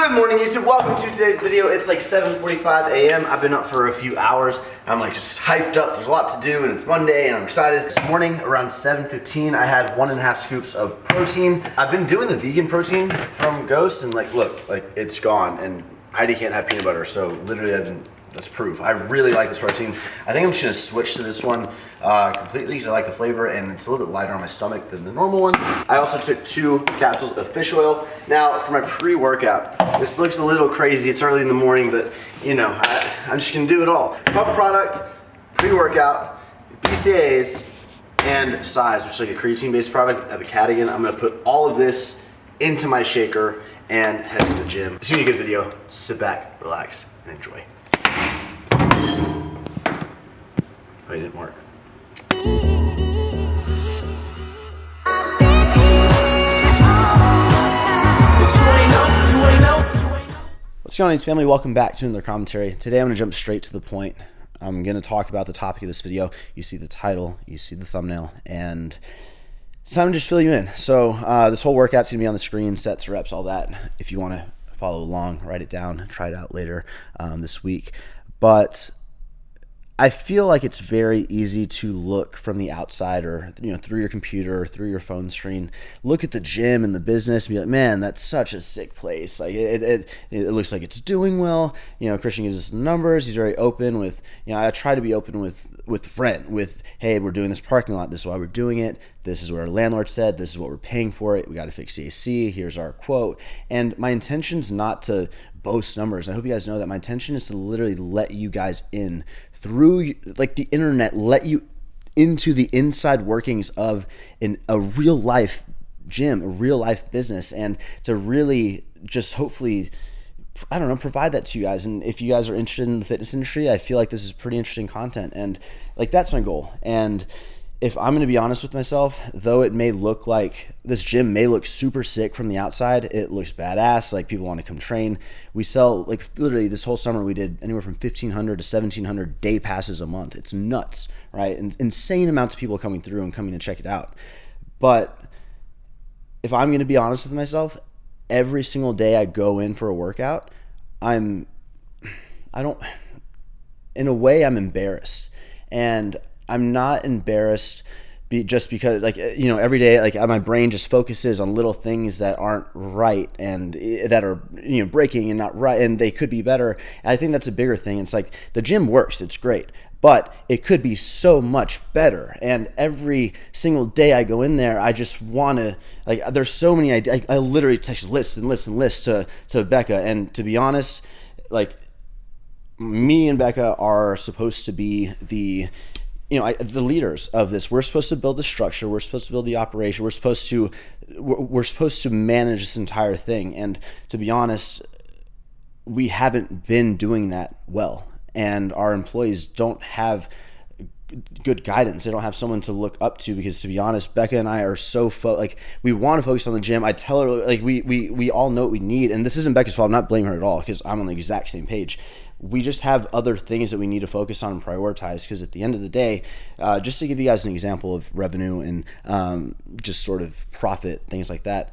Good morning, YouTube. Welcome to today's video. It's like 7:45 a.m. I've been up for a few hours. I'm like just hyped up. There's a lot to do and it's Monday and I'm excited. This morning around 7:15 I had 1.5 scoops of protein. I've been doing the vegan protein from Ghost and look, it's gone and Heidi can't have peanut butter, so literally that's proof. I really like this protein. I think I'm just gonna switch to this one completely because I like the flavor and it's a little bit lighter on my stomach than the normal one. I also took 2 capsules of fish oil. Now for my pre-workout, this looks a little crazy. It's early in the morning, but you know, I'm just gonna do it all. Pump product, pre-workout, BCAAs, and size, which is like a creatine-based product at BECCA. I'm gonna put all of this into my shaker and head to the gym. It's gonna be a good video. Sit back, relax, and enjoy. Oh, it didn't work. What's going on, YouTube family? Welcome back to another commentary. Today I'm going to jump straight to the point. I'm going to talk about the topic of this video. You see the title, you see the thumbnail, and it's time to just fill you in. So this whole workout's going to be on the screen, sets, reps, all that. If you want to follow along, write it down, try it out later this week. But I feel like it's very easy to look from the outside or through your computer or through your phone screen, look at the gym and the business and be like, man, that's such a sick place. Like it looks like it's doing well. Christian gives us the numbers. He's very open with, I try to be open with rent, with, hey, we're doing this parking lot. This is why we're doing it. This is what our landlord said. This is what we're paying for it. We got to fix the AC. Here's our quote. And my intention's not to boast numbers. I hope you guys know that my intention is to literally let you guys in through like the internet, let you into the inside workings of a real life gym, a real life business, and to really just hopefully, I don't know, provide that to you guys. And if you guys are interested in the fitness industry, I feel like this is pretty interesting content, and like that's my goal. And if I'm going to be honest with myself, though it may look like this gym may look super sick from the outside, it looks badass, like people want to come train. We sell, like literally this whole summer we did anywhere from 1,500 to 1,700 day passes a month. It's nuts, right? And insane amounts of people coming through and coming to check it out. But if I'm going to be honest with myself, every single day I go in for a workout, in a way I'm embarrassed. And I'm not embarrassed just because every day my brain just focuses on little things that aren't right and that are breaking and not right, and they could be better. And I think that's a bigger thing. It's like the gym works, it's great, but it could be so much better. And every single day I go in there, I just want to, there's so many ideas. I literally text lists and lists and lists to BECCA. And to be honest, me and BECCA are supposed to be the leaders of this. We're supposed to build the structure. We're supposed to build the operation. We're supposed to manage this entire thing. And to be honest, we haven't been doing that well. And our employees don't have good guidance. They don't have someone to look up to, because to be honest, BECCA and I are so we want to focus on the gym. I tell her we all know what we need, and this isn't BECCA's fault. I'm not blaming her at all, because I'm on the exact same page. We just have other things that we need to focus on and prioritize, because at the end of the day, just to give you guys an example of revenue and just sort of profit, things like that,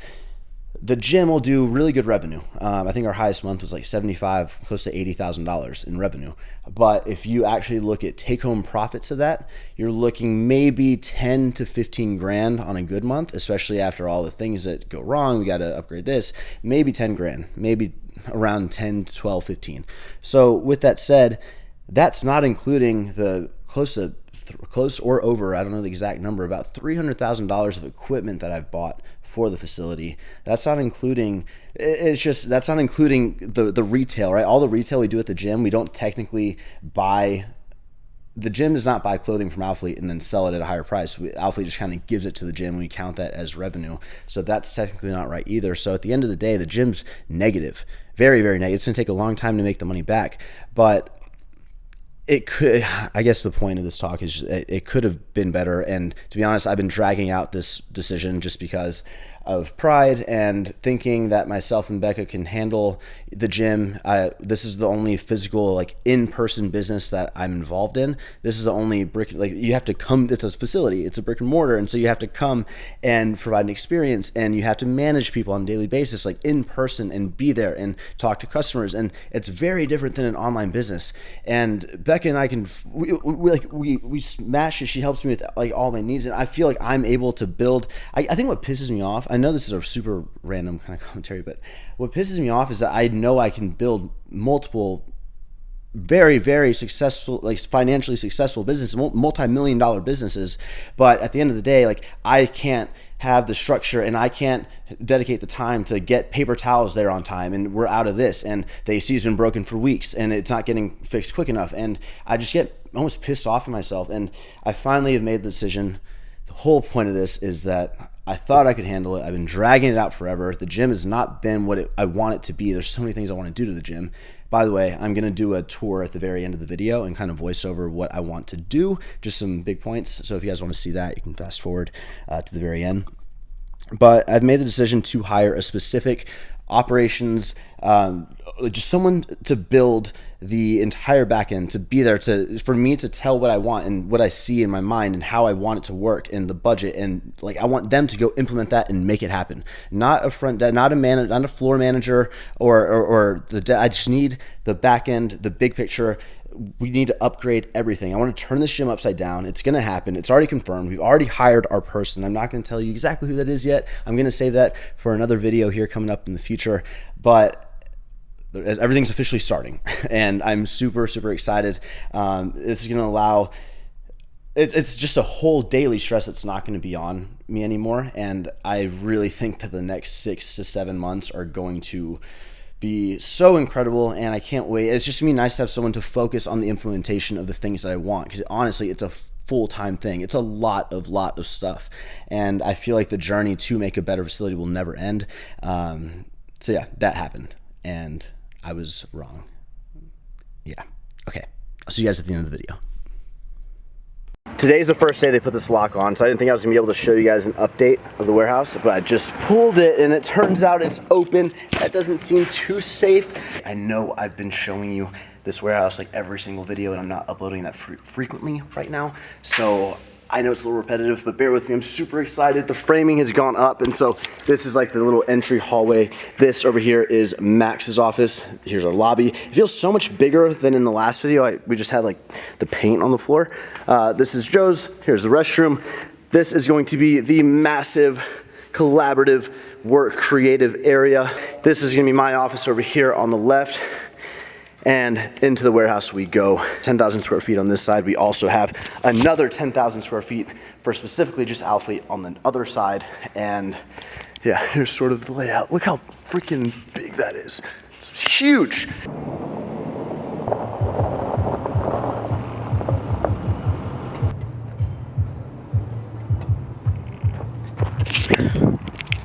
the gym will do really good revenue. I think our highest month was like $75,000, close to $80,000 in revenue. But if you actually look at take-home profits of that, you're looking maybe 10 to 15 grand on a good month, especially after all the things that go wrong. We got to upgrade this, maybe 10 grand, maybe around 10, 12, 15. So with that said, that's not including the close or over, I don't know the exact number, about $300,000 of equipment that I've bought for the facility. That's not including, that's not including the retail, right? All the retail we do at the gym, we don't technically buy. The gym does not buy clothing from Alphalete and then sell it at a higher price. Alphalete just kind of gives it to the gym. We count that as revenue. So that's technically not right either. So at the end of the day, the gym's negative, very, very negative. It's going to take a long time to make the money back, but it could, I guess the point of this talk is it could have been better. And to be honest, I've been dragging out this decision just because of pride and thinking that myself and Becca can handle the gym. This is the only physical, like, in-person business that I'm involved in. This is the only brick, like, you have to come, it's a facility, it's a brick and mortar, and so you have to come and provide an experience, and you have to manage people on a daily basis, like in person, and be there and talk to customers, and it's very different than an online business. And Becca and I can, we smash it. She helps me with, like, all my needs, and I feel like I'm able to build. I think what pisses me off, I know this is a super random kind of commentary, but what pisses me off is that I know I can build multiple very, very successful, like, financially successful businesses, multi-million-dollar businesses, but at the end of the day, like, I can't have the structure and I can't dedicate the time to get paper towels there on time, and we're out of this, and the AC's been broken for weeks and it's not getting fixed quick enough, and I just get almost pissed off at myself. And I finally have made the decision. The whole point of this is that I thought I could handle it. I've been dragging it out forever. The gym has not been what I want it to be. There's so many things I want to do to the gym. By the way, I'm going to do a tour at the very end of the video and kind of voice over what I want to do, just some big points. So if you guys want to see that, you can fast forward to the very end. But I've made the decision to hire a specific operations, just someone to build the entire back end, to be there for me to tell what I want and what I see in my mind and how I want it to work, and the budget, and, like, I want them to go implement that and make it happen. Not a front desk, not a floor manager, or I just need the back end, the big picture. We need to upgrade everything. I want to turn this gym upside down. It's going to happen. It's already confirmed. We've already hired our person. I'm not going to tell you exactly who that is yet. I'm going to save that for another video here coming up in the future. But everything's officially starting, and I'm super, super excited. This is going to allow, it's just a whole daily stress that's not going to be on me anymore. And I really think that the next 6 to 7 months are going to be so incredible, and I can't wait. It's just gonna be nice to have someone to focus on the implementation of the things that I want, because honestly, it's a full-time thing. It's a lot of stuff, and I feel like the journey to make a better facility will never end. So yeah, that happened, and I was wrong. Yeah, okay. I'll see you guys at the end of the video. Today's the first day they put this lock on, so I didn't think I was gonna be able to show you guys an update of the warehouse, but I just pulled it and it turns out it's open. That doesn't seem too safe. I know I've been showing you this warehouse like every single video, and I'm not uploading that frequently right now, so I know it's a little repetitive, but bear with me. I'm super excited. The framing has gone up, and so this is like the little entry hallway. This over here is Max's office. Here's our lobby. It feels so much bigger than in the last video. We just had, like, the paint on the floor. This is Joe's. Here's the restroom. This is going to be the massive collaborative work creative area. This is gonna be my office over here on the left. And into the warehouse we go. 10,000 square feet on this side. We also have another 10,000 square feet for specifically just Alphalete on the other side. And yeah, here's sort of the layout. Look how freaking big that is. It's huge.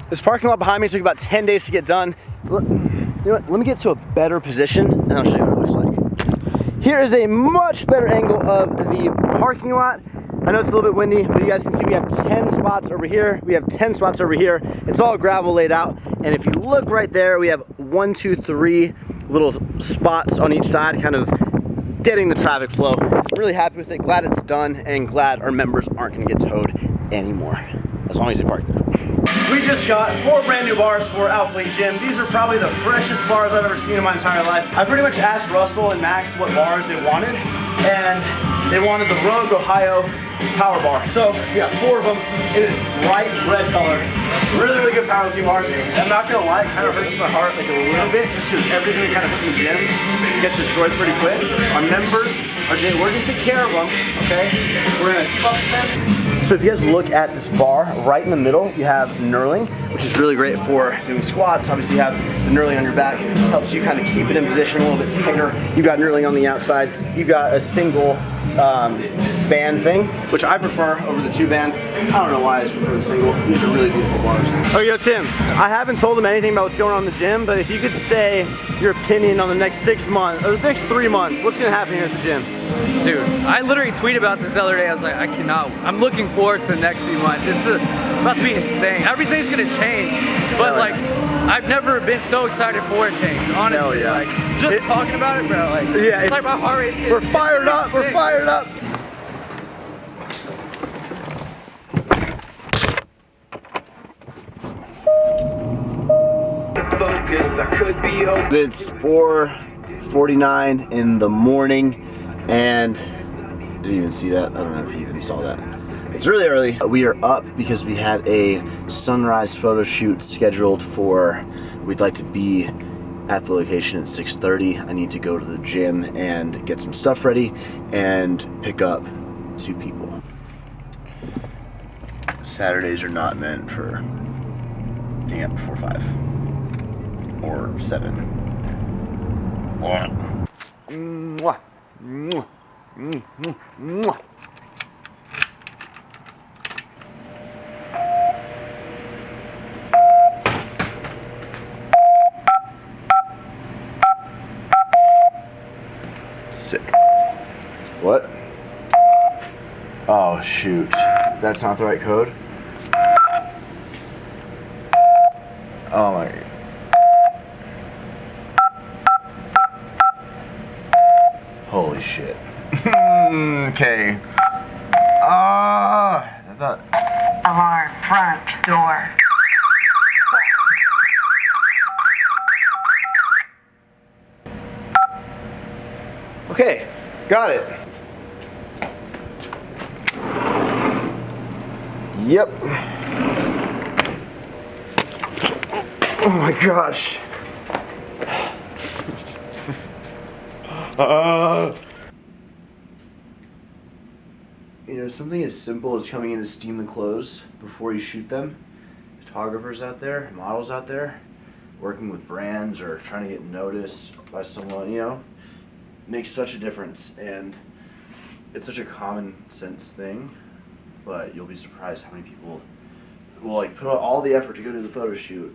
This parking lot behind me took about 10 days to get done. You know what, let me get to a better position and I'll show you what it looks like. Here is a much better angle of the parking lot. I know it's a little bit windy, but you guys can see we have 10 spots over here. We have 10 spots over here. It's all gravel laid out. And if you look right there, we have 1, 2, 3 little spots on each side, kind of getting the traffic flow. I'm really happy with it, glad it's done, and glad our members aren't gonna get towed anymore, as long as they park there. We just got 4 brand new bars for Alphalete Gym. These are probably the freshest bars I've ever seen in my entire life. I pretty much asked Russell and Max what bars they wanted, and they wanted the Rogue Ohio Power Bar. So we got 4 of them. It is bright red color. Really, really good powerlifting bars. I'm not gonna lie, it kind of hurts my heart like a little bit, just because everything we kind of put in the gym gets destroyed pretty quick. Our members we're gonna take care of them, okay? We're gonna keep up with them. So if you guys look at this bar, right in the middle, you have knurling, which is really great for doing squats. Obviously you have the knurling on your back, helps you kind of keep it in position a little bit tighter. You've got knurling on the outsides. You've got a single band thing, which I prefer over the 2-band. I don't know why I just prefer the single. These are really beautiful bars. Oh, yo, Tim, I haven't told him anything about what's going on in the gym, but if you could say your opinion on the next 6 months, or the next 3 months, what's gonna happen here at the gym? Dude, I literally tweeted about this the other day. I was like, I cannot. I'm looking forward to the next few months. It's about to be insane. Everything's gonna change, but like, I've never been so excited for a change. Honestly, like just talking about it, bro. Like, it's like my heart rate's getting. We're fired up. We're fired up. It's 4:49 in the morning, and didn't even see that. I don't know if you even saw that. It's really early. We are up because we have a sunrise photo shoot scheduled for. We'd like to be at the location at 6:30. I need to go to the gym and get some stuff ready and pick up 2 people. Saturdays are not meant for getting up before 5 or 7. Mwah. Mwah. Mwah. Mwah. Sick. What? Oh shoot. That's not the right code? Oh my. Holy shit. Okay. I thought. Alarm, front door. Okay, got it. Yep. Oh my gosh. You know, something as simple as coming in to steam the clothes before you shoot them. Photographers out there, models out there, working with brands or trying to get noticed by someone, you know, makes such a difference. And it's such a common sense thing, but you'll be surprised how many people will like put out all the effort to go to the photo shoot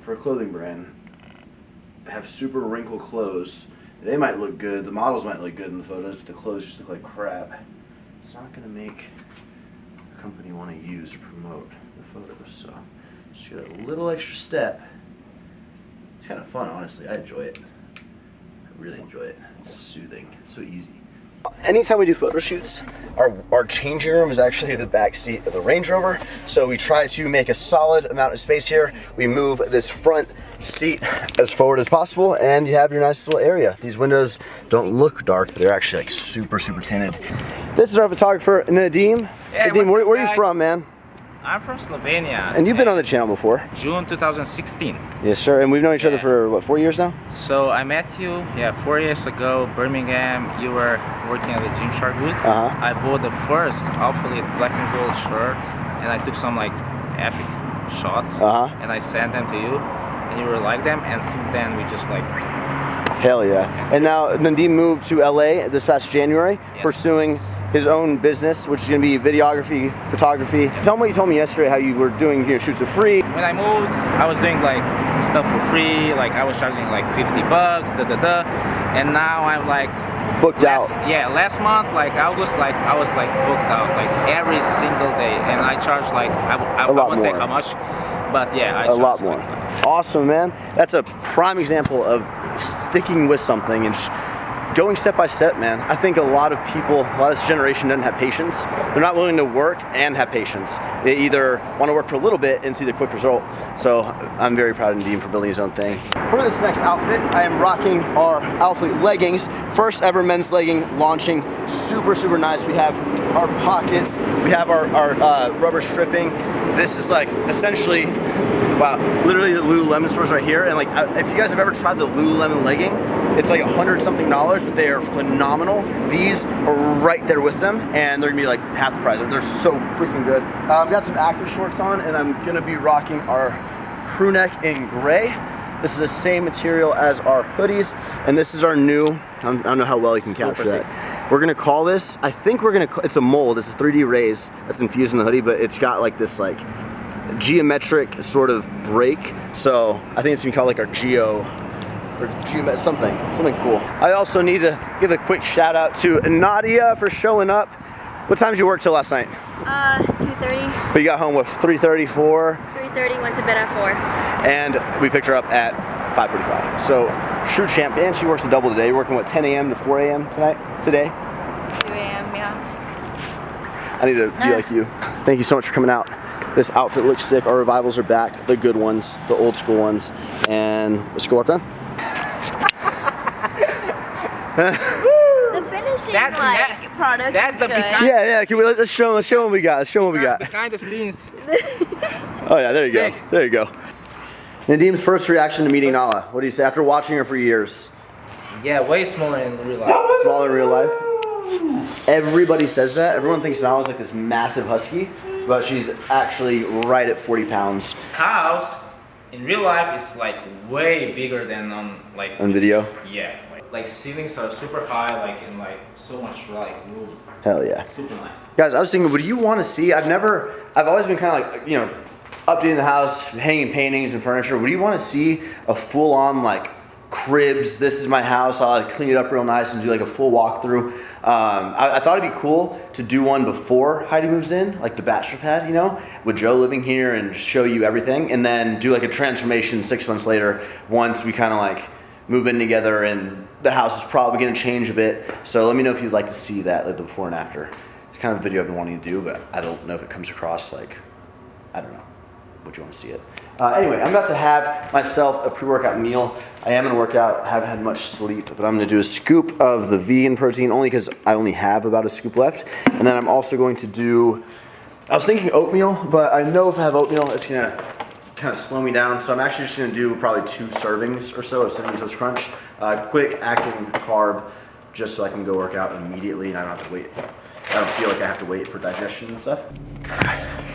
for a clothing brand, have super wrinkled clothes. They might look good, the models might look good in the photos, but the clothes just look like crap. It's not going to make a company want to use or promote the photos, so just do that little extra step. It's kind of fun, honestly. I enjoy it. I really enjoy it. It's soothing. It's so easy. Anytime we do photo shoots, our changing room is actually the back seat of the Range Rover, so we try to make a solid amount of space here. We move this front seat as forward as possible, and you have your nice little area. These windows don't look dark, but they're actually like super tinted. This is our photographer, Nadim. Yeah, Nadim, where are you from, man? I'm from Slovenia. And you've been on the channel before? June 2016. Yes, sir. And we've known each other for, what, 4 years now? So I met you, 4 years ago, Birmingham. You were working at the Gymshark booth. I bought the first Alphalete black and gold shirt, and I took some like epic shots, and I sent them to you, and you really liked them, and since then we just like... Hell yeah. And now Nadim moved to LA this past January, pursuing his own business, which is going to be videography, photography. Tell me what you told me yesterday, how you were doing shoots for free. When I moved, I was doing like stuff for free, like I was charging like $50, and now I'm like booked out. Yeah, last month, like I was like booked out like every single day, and I charge like I won't say how much, but yeah, I a lot more. Like, awesome, man. That's a prime example of sticking with something and going step by step, man. I think a lot of people, a lot of this generation doesn't have patience. They're not willing to work and have patience. They either want to work for a little bit and see the quick result. So I'm very proud of Nadim for building his own thing. For this next outfit, I am rocking our Alphalete leggings. First ever men's legging launching. Super nice. We have our pockets. We have our rubber stripping. This is like essentially, wow, literally the Lululemon stores right here. And like, if you guys have ever tried the Lululemon legging, it's like $100-something, but they are phenomenal. These are right there with them, and they're gonna be like half the price. They're so freaking good. I've got some active shorts on, and I'm gonna be rocking our crew neck in gray. This is the same material as our hoodies, and this is our new, I don't know how well you can capture that. We're gonna call this, I think we're gonna, it's a mold, it's a 3D raise that's infused in the hoodie, but it's got like this like geometric sort of break. So I think it's gonna be called like our something cool. I also need to give a quick shout out to Nadia for showing up. What time did you work till last night? 2:30. But you got home with 3:30, 4? 3:30, went to bed at 4. And we picked her up at 5:45. So, true champ, and she works a double today. You're working what, 10 a.m. to 4 a.m. today? 2 a.m., yeah. I need to be like you. Thank you so much for coming out. This outfit looks sick. Our revivals are back, the good ones, the old school ones. And let's go walk around. The finishing product that's is the good. behind. Yeah. Can we, let's show them what we got. Let's show them what we got. Behind the scenes. Oh yeah, there you Sick. go. There you go. Nadim's first reaction to meeting Nala. What do you say after watching her for years? Yeah, way smaller in real life. Smaller in real life? Everybody says that. Everyone thinks Nala's like this massive husky, but she's actually right at 40 pounds. House in real life is like way bigger than on like On video? Yeah. Like ceilings are super high, like in like so much like room. Hell yeah. Super nice. Guys, I was thinking, would you want to see, I've always been kind of like, you know, updating the house, hanging paintings and furniture. Would you want to see a full-on like cribs, this is my house, I'll like clean it up real nice and do like a full walkthrough. I thought it'd be cool to do one before Heidi moves in, like the bachelor pad, you know, with Joe living here and show you everything, and then do like a transformation 6 months later once we kind of like move in together and the house is probably going to change a bit. So let me know if you'd like to see that, like the before and after. It's kind of a video I've been wanting to do, but I don't know if it comes across like, I don't know. Would you want to see it? Anyway, I'm about to have myself a pre-workout meal. I am gonna work out, I haven't had much sleep, but I'm gonna do a scoop of the vegan protein only because I only have about a scoop left. And then I'm also going to do, I was thinking oatmeal, but I know if I have oatmeal, it's gonna kind of slow me down. So I'm actually just gonna do probably 2 servings or so of Cinnamon Toast Crunch. Quick acting carb, just so I can go work out immediately and I don't have to wait. I don't feel like I have to wait for digestion and stuff.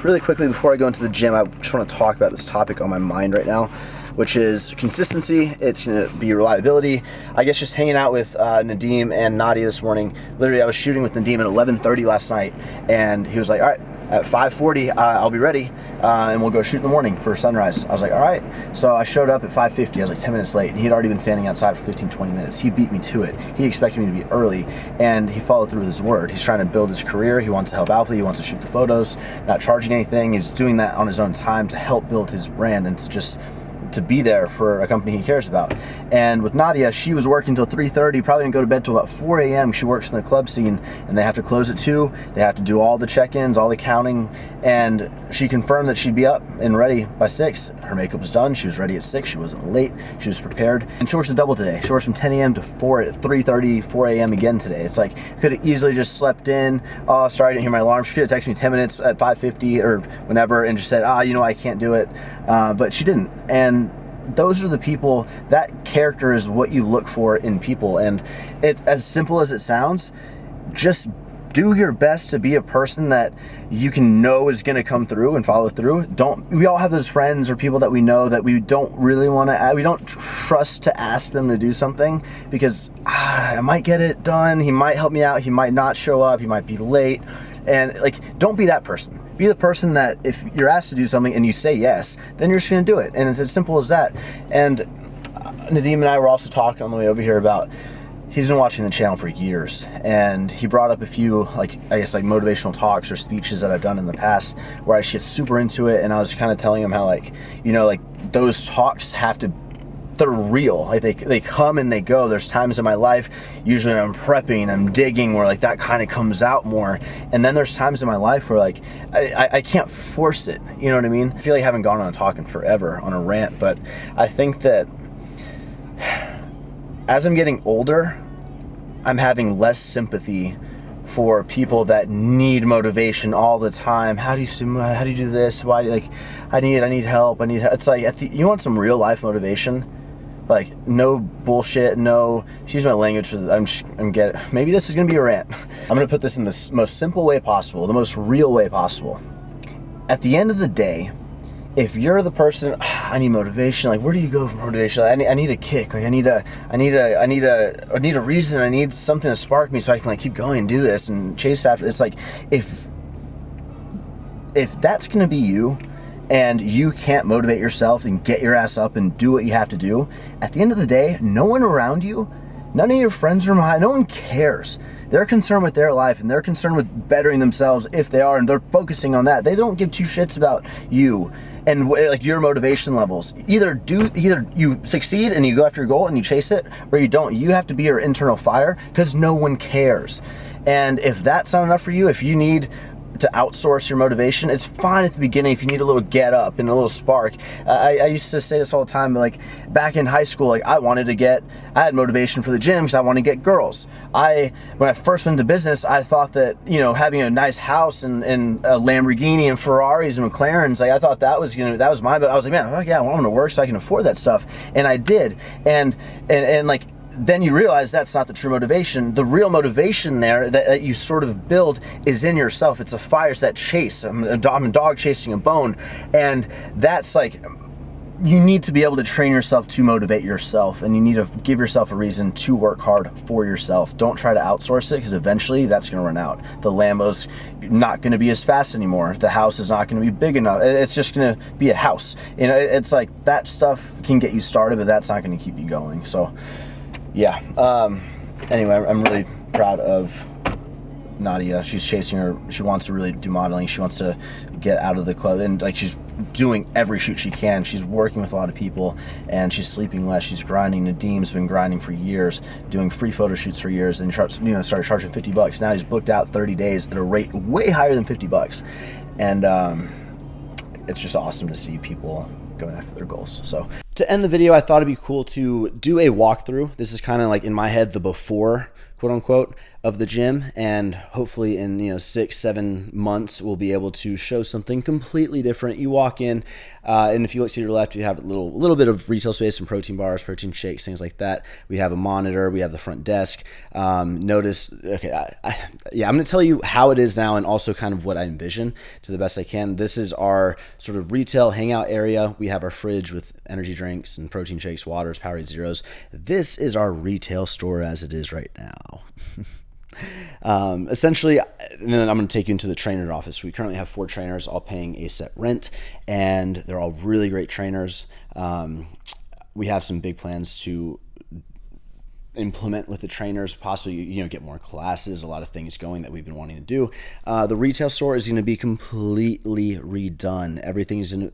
Really quickly before I go into the gym, I just want to talk about this topic on my mind right now, which is consistency. It's going to be reliability. I guess just hanging out with Nadim and Nadia this morning. Literally, I was shooting with Nadim at 11:30 last night, and he was like, all right, at 5:40, I'll be ready, and we'll go shoot in the morning for sunrise. I was like, all right. So I showed up at 5:50. I was like 10 minutes late, and he had already been standing outside for 15, 20 minutes. He beat me to it. He expected me to be early, and he followed through with his word. He's trying to build his career. He wants to help Alphalete. He wants to shoot the photos, not charging anything. He's doing that on his own time to help build his brand and to be there for a company he cares about. And with Nadia, she was working till 3:30, probably didn't go to bed till about 4 a.m. She works in the club scene, and they have to close at 2. They have to do all the check-ins, all the counting, and she confirmed that she'd be up and ready by 6. Her makeup was done. She was ready at 6. She wasn't late. She was prepared. And she works a double today. She works from 10 a.m. to 3:30, 4 a.m. again today. It's like, could have easily just slept in. Oh, sorry, I didn't hear my alarm. She could have texted me 10 minutes at 5:50 or whenever and just said, you know, I can't do it. But she didn't. And those are the people, that character is what you look for in people. And it's as simple as it sounds. Just do your best to be a person that you can know is going to come through and follow through. We all have those friends or people that we know that we don't really want to, we don't trust to ask them to do something because I might get it done. He might help me out. He might not show up. He might be late. And like, don't be that person. Be the person that if you're asked to do something and you say yes, then you're just going to do it. And it's as simple as that. And Nadim and I were also talking on the way over here about, he's been watching the channel for years, and he brought up a few, like, I guess, like motivational talks or speeches that I've done in the past where I just get super into it. And I was kind of telling him how, like, you know, like those talks have to, they're real. Like they come and they go. There's times in my life, usually when I'm prepping, I'm digging, where like that kind of comes out more. And then there's times in my life where like I can't force it. You know what I mean? I feel like I haven't gone on a talk in forever on a rant, but I think that as I'm getting older, I'm having less sympathy for people that need motivation all the time. How do you do this? Why do you, like, I need help. It's like, you want some real life motivation? Like, no bullshit, no, excuse my language, maybe this is gonna be a rant. I'm gonna put this in the most simple way possible, the most real way possible. At the end of the day, if you're the person, I need motivation. Like, where do you go for motivation? I need a kick. Like, I need a reason. I need something to spark me so I can like keep going and do this and chase after. It's like, if that's gonna be you, and you can't motivate yourself and get your ass up and do what you have to do, at the end of the day, no one around you, none of your friends are behind, no one cares. They're concerned with their life and they're concerned with bettering themselves if they are, and they're focusing on that. They don't give two shits about you and like your motivation levels. Either you succeed and you go after your goal and you chase it, or you don't. You have to be your internal fire, because no one cares. And if that's not enough for you, if you need to outsource your motivation, it's fine at the beginning if you need a little get up and a little spark. I used to say this all the time, like back in high school, like I had motivation for the gym because I wanted to get girls. When I first went into business, I thought that, you know, having a nice house and a Lamborghini and Ferraris and McLarens, like I thought that was mine, but I was like, man, oh yeah, well, I'm gonna work so I can afford that stuff. And I did. And like, then you realize that's not the true motivation. The real motivation there that you sort of build is in yourself. It's a fire, it's that chase. I'm a dog chasing a bone. And that's like, you need to be able to train yourself to motivate yourself, and you need to give yourself a reason to work hard for yourself. Don't try to outsource it, because eventually that's going to run out. The Lambo's not going to be as fast anymore. The house is not going to be big enough. It's just going to be a house. You know, it's like that stuff can get you started, but that's not going to keep you going. So yeah. Anyway, I'm really proud of Nadia. She's chasing her. She wants to really do modeling. She wants to get out of the club, and like she's doing every shoot she can. She's working with a lot of people, and she's sleeping less. She's grinding. Nadim's been grinding for years, doing free photo shoots for years, and started charging $50. Now he's booked out 30 days at a rate way higher than $50, and it's just awesome to see people going after their goals. So to end the video, I thought it'd be cool to do a walkthrough. This is kind of like in my head the before, quote unquote, of the gym, and hopefully in 6-7 months we'll be able to show something completely different. You walk in, and if you look to your left, you have a little bit of retail space, some protein bars, protein shakes, things like that. We have a monitor, we have the front desk. Notice, okay, I'm going to tell you how it is now, and also kind of what I envision to the best I can. This is our sort of retail hangout area. We have our fridge with energy drinks and protein shakes, waters, Powerade Zeros. This is our retail store as it is right now. Essentially, and then I'm going to take you into the trainer office. We currently have 4 trainers, all paying a set rent, and they're all really great trainers. We have some big plans to implement with the trainers, possibly get more classes, a lot of things going that we've been wanting to do. The retail store is going to be completely redone. Everything's in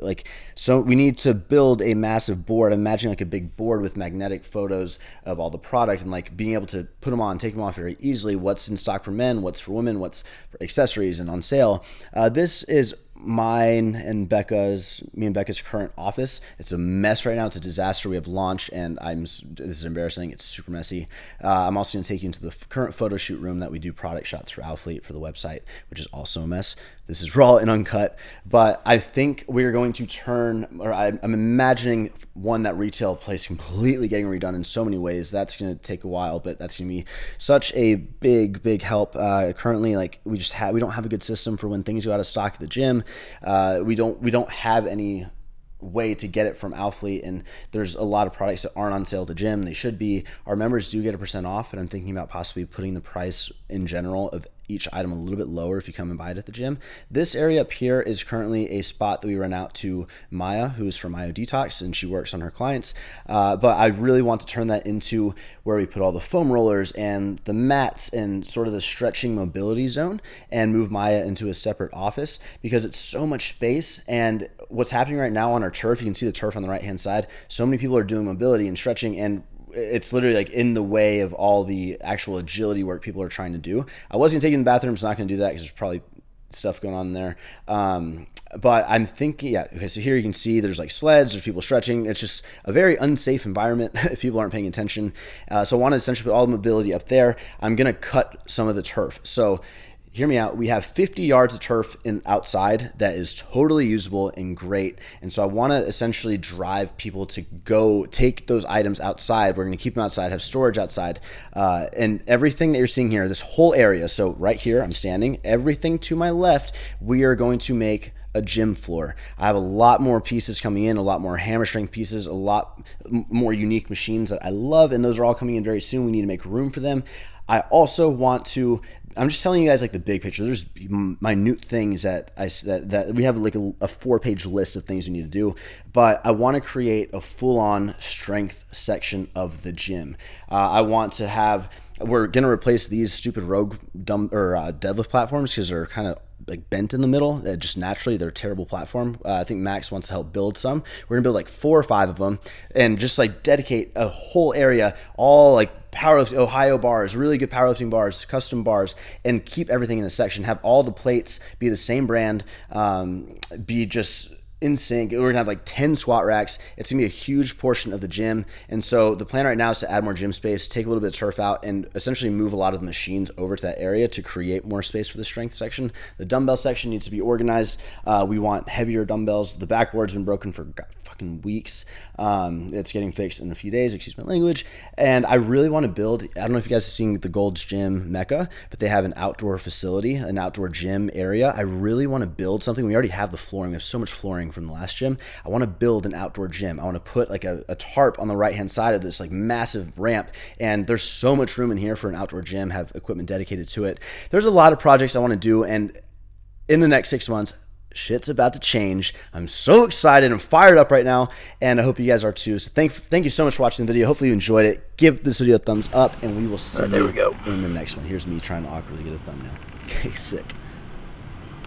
so we need to build a massive board. Imagine like a big board with magnetic photos of all the product, and like being able to put them on, take them off very easily. What's in stock for men, what's for women, what's for accessories and on sale. This is mine and me and Becca's current office. It's a mess right now. It's a disaster. We have launched, and this is embarrassing. It's super messy. I'm also going to take you into the current photo shoot room that we do product shots for Alphalete for the website, which is also a mess. This is raw and uncut, but I think we're going to I'm imagining that retail place completely getting redone in so many ways. That's going to take a while, but that's going to be such a big help. Currently, we don't have a good system for when things go out of stock at the gym. We don't have any way to get it from Alphalete, and there's a lot of products that aren't on sale at the gym. They should be. Our members do get a % off, but I'm thinking about possibly putting the price in general of each item a little bit lower if you come and buy it at the gym. This area up here is currently a spot that we rent out to Maya, who is from Myo Detox, and she works on her clients. But I really want to turn that into where we put all the foam rollers and the mats and sort of the stretching mobility zone, and move Maya into a separate office, because it's so much space. And what's happening right now on our turf, you can see the turf on the right hand side. So many people are doing mobility and stretching, and it's literally like in the way of all the actual agility work people are trying to do. I was going to take it in the bathroom. It's not going to do that because there's probably stuff going on in there. But I'm thinking, okay, so here you can see there's like sleds, there's people stretching. It's just a very unsafe environment if people aren't paying attention. So I want to essentially put all the mobility up there. I'm going to cut some of the turf. So hear me out. We have 50 yards of turf outside that is totally usable and great. And so I want to essentially drive people to go take those items outside. We're going to keep them outside, have storage outside. And everything that you're seeing here, this whole area. So right here, I'm standing. Everything to my left, we are going to make a gym floor. I have a lot more pieces coming in, a lot more hammer strength pieces, a lot more unique machines that I love, and those are all coming in very soon. We need to make room for them. I also want to, I'm just telling you guys like the big picture. There's minute things that that we have like a 4-page list of things we need to do, but I want to create a full-on strength section of the gym. I want to have, we're going to replace these stupid rogue deadlift platforms because they're kind of like bent in the middle. Just naturally, they're a terrible platform. I think Max wants to help build some. We're gonna build like 4 or 5 of them and just like dedicate a whole area, all like powerlifting, Ohio bars, really good powerlifting bars, custom bars, and keep everything in the section. Have all the plates be the same brand, be just in sync. We're gonna have like 10 squat racks. It's gonna be a huge portion of the gym. And so the plan right now is to add more gym space, take a little bit of turf out, and essentially move a lot of the machines over to that area to create more space for the strength section. The dumbbell section needs to be organized. We want heavier dumbbells. The backboard's been broken for fucking weeks. It's getting fixed in a few days, excuse my language. And I really want to build, I don't know if you guys have seen the Gold's Gym Mecca, but they have an outdoor facility, an outdoor gym area. I really want to build something. We already have the flooring. We have so much flooring from the last gym. I want to build an outdoor gym. I want to put like a tarp on the right hand side of this like massive ramp, and there's so much room in here for an outdoor gym, have equipment dedicated to it. There's a lot of projects I want to do, and in the next 6 months shit's about to change. I'm so excited. I'm fired up right now, and I hope you guys are too. So thank you so much for watching the video. Hopefully you enjoyed it. Give this video a thumbs up, and we will see you in the next one. Here's me trying to awkwardly get a thumbnail. Okay, sick.